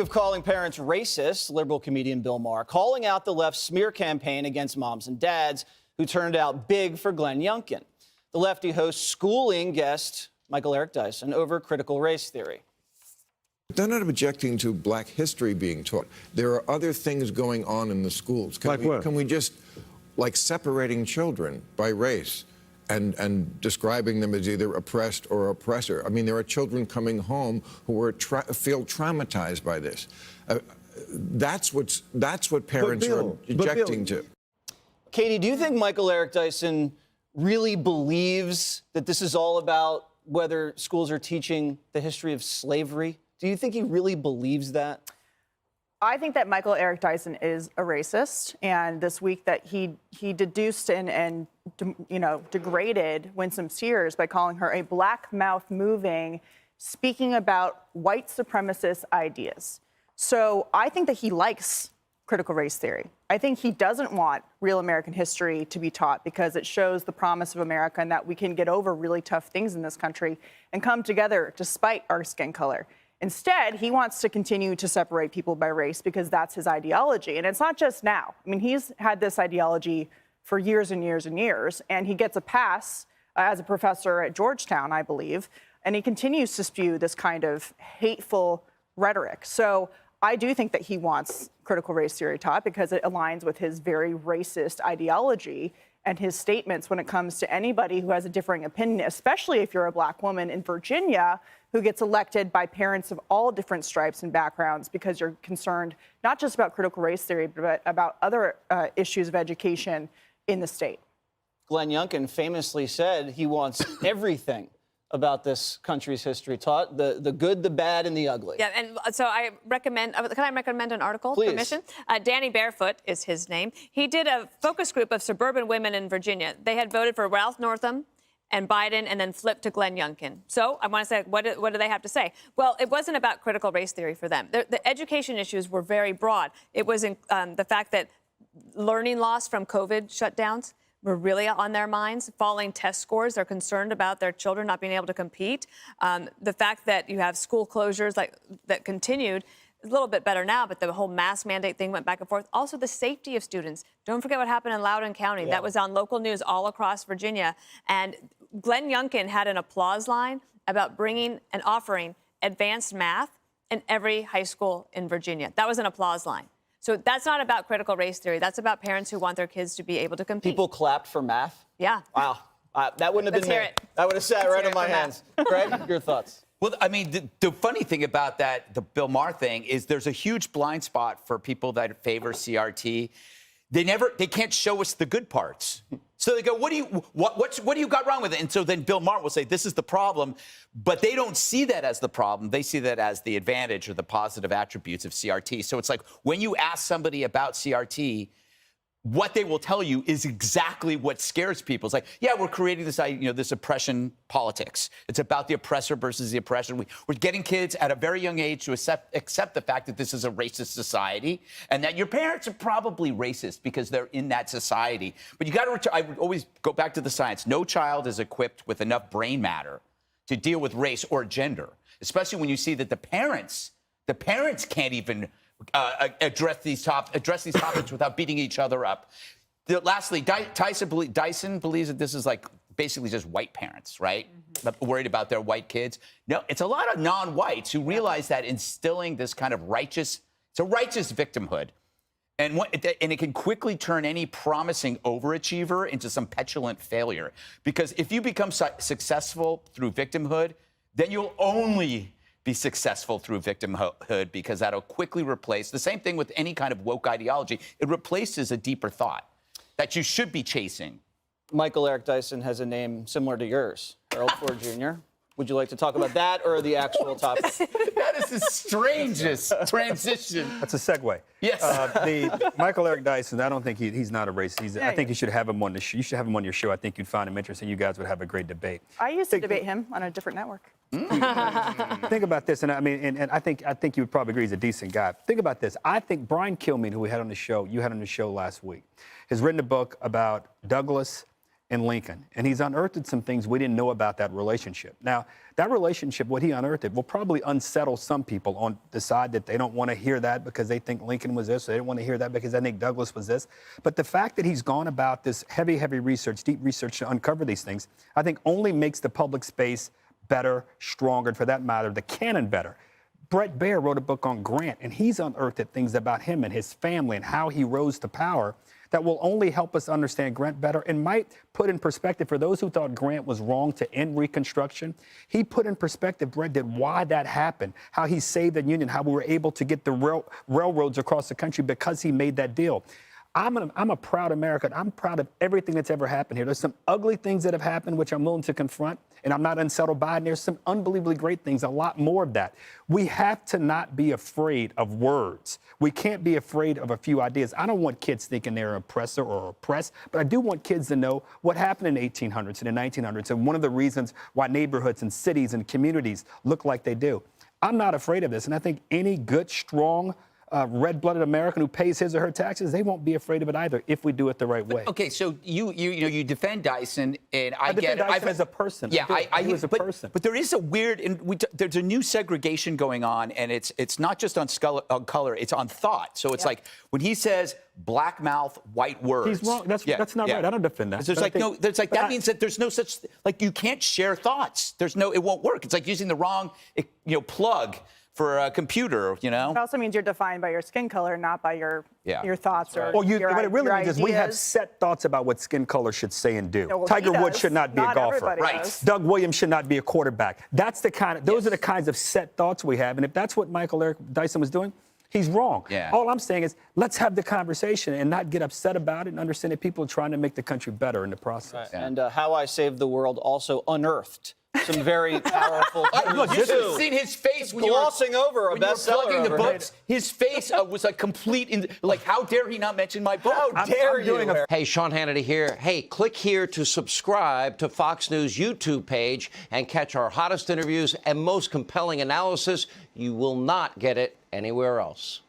of calling parents racist, liberal comedian Bill Maher calling out the left's smear campaign against moms and dads who turned out big for Glenn Youngkin. The lefty host schooling guest Michael Eric Dyson over critical race theory. They're not objecting to black history being taught. There are other things going on in the schools. Can we just, like separating children by race and describing them as either oppressed or oppressor? I mean, there are children coming home who feel traumatized by this. That's what parents are objecting to. Katie, do you think Michael Eric Dyson really believes that this is all about whether schools are teaching the history of slavery? Do you think he really believes that? I think that Michael Eric Dyson is a racist, and this week that he deduced and degraded Winsome Sears by calling her a black mouth moving, speaking about white supremacist ideas. So I think that he likes critical race theory. I think he doesn't want real American history to be taught because it shows the promise of America and that we can get over really tough things in this country and come together despite our skin color. Instead, he wants to continue to separate people by race because that's his ideology. And it's not just now. I mean, he's had this ideology for years and years and years, and he gets a pass as a professor at Georgetown, I believe, and he continues to spew this kind of hateful rhetoric. So I do think that he wants critical race theory taught because it aligns with his very racist ideology and his statements when it comes to anybody who has a differing opinion, especially if you're a black woman in Virginia who gets elected by parents of all different stripes and backgrounds because you're concerned not just about critical race theory, but about other issues of education in the state. Glenn Youngkin famously said he wants everything about this country's history taught, the good, the bad, and the ugly. Yeah, and so I recommend, can I recommend an article? Please. Permission? Danny Barefoot is his name. He did a focus group of suburban women in Virginia. They had voted for Ralph Northam and Biden and then flipped to Glenn Youngkin. So I want to say, what do they have to say? Well, it wasn't about critical race theory for them. The education issues were very broad. It was in, the fact that learning loss from COVID shutdowns were really on their minds. Falling test scores, they're concerned about their children not being able to compete. The fact that you have school closures that continued, a little bit better now, but the whole mask mandate thing went back and forth. Also, the safety of students. Don't forget what happened in Loudoun County. Yeah. That was on local news all across Virginia. And Glenn Youngkin had an applause line about bringing and offering advanced math in every high school in Virginia. That was an applause line. So that's not about critical race theory. That's about parents who want their kids to be able to compete. People clapped for math? Yeah. Wow. That wouldn't have been me. That would have sat right in my hands. Greg, your thoughts? Well, I mean, the funny thing about that, the Bill Maher thing, is there's a huge blind spot for people that favor CRT. They can't show us the good parts. So they go, what do you got wrong with it? And so then Bill Maher will say, this is the problem. But they don't see that as the problem. They see that as the advantage or the positive attributes of CRT. So it's like when you ask somebody about CRT, what they will tell you is exactly what scares people. It's like, yeah, we're creating this, this oppression politics. It's about the oppressor versus the oppression. We're getting kids at a very young age to accept the fact that this is a racist society and that your parents are probably racist because they're in that society. But you got to, I would always go back to the science. No child is equipped with enough brain matter to deal with race or gender, especially when you see that the parents can't even address these topics without beating each other up. Lastly, Dyson believes that this is like basically just white parents, right? Worried about their white kids. No, it's a lot of non-whites who realize that instilling this kind of righteous victimhood. And it can quickly turn any promising overachiever into some petulant failure. Because if you become successful through victimhood, then you'll only be successful through victimhood because that'll quickly replace the same thing with any kind of woke ideology. It replaces a deeper thought that you should be chasing. Michael Eric Dyson has a name similar to yours, Harold Ford Jr. Would you like to talk about that or the actual topic? That is the strangest transition. That's a segue. Yes. The Michael Eric Dyson, I don't think he's not a racist. I think you should have him on the show. You should have him on your show. I think you'd find him interesting. You guys would have a great debate. I used to debate him on a different network. Think about this, and I mean, and I think you would probably agree he's a decent guy. Think about this. I think Brian Kilmeade, who you had on the show last week, has written a book about Douglas and Lincoln, and he's unearthed some things we didn't know about that relationship. Now, that relationship, what he unearthed, will probably unsettle some people on the side that they don't want to hear that because they think Lincoln was this, or they don't want to hear that because they think Douglas was this. But the fact that he's gone about this heavy research, deep research to uncover these things, I think only makes the public space better, stronger, and for that matter, the canon better. Bret Baier wrote a book on Grant, and he's unearthed things about him and his family and how he rose to power that will only help us understand Grant better and might put in perspective for those who thought Grant was wrong to end Reconstruction. He put in perspective, Bret did, why that happened, how he saved the Union, how we were able to get the railroads across the country because he made that deal. I'm a proud American. I'm proud of everything that's ever happened here. There's some ugly things that have happened, which I'm willing to confront, and I'm not unsettled by it. And there's some unbelievably great things, a lot more of that. We have to not be afraid of words. We can't be afraid of a few ideas. I don't want kids thinking they're an oppressor or oppressed, but I do want kids to know what happened in the 1800s and the 1900s, and one of the reasons why neighborhoods and cities and communities look like they do. I'm not afraid of this, and I think any good, strong, red-blooded American who pays his or her taxes, they won't be afraid of it either if we do it the right way. Okay, so you defend Dyson, and I get defend it. Dyson as a person. Yeah, he was a person. But there is a weird, there's a new segregation going on, and it's not just on color, it's on thought. So it's like when he says black mouth, white words. He's wrong. That's not right. I don't defend that. That means that there's no such, like you can't share thoughts. It won't work. It's like using the wrong, plug for a computer, It also means you're defined by your skin color, not by your thoughts or what it really means is we have set thoughts about what skin color should say and do. Well, Tiger Woods should not be a golfer. Right. Does. Doug Williams should not be a quarterback. Those are the kinds of set thoughts we have. And if that's what Michael Eric Dyson was doing, he's wrong. Yeah. All I'm saying is let's have the conversation and not get upset about it and understand that people are trying to make the country better in the process. Right. Yeah. And How I Saved the World also unearthed some very powerful Look, you should have seen his face when glossing over a when you were bestseller plugging the over books. His face was like complete, like how dare he not mention my book? How dare you? Hey, Sean Hannity here. Hey, click here to subscribe to Fox News YouTube page and catch our hottest interviews and most compelling analysis. You will not get it anywhere else.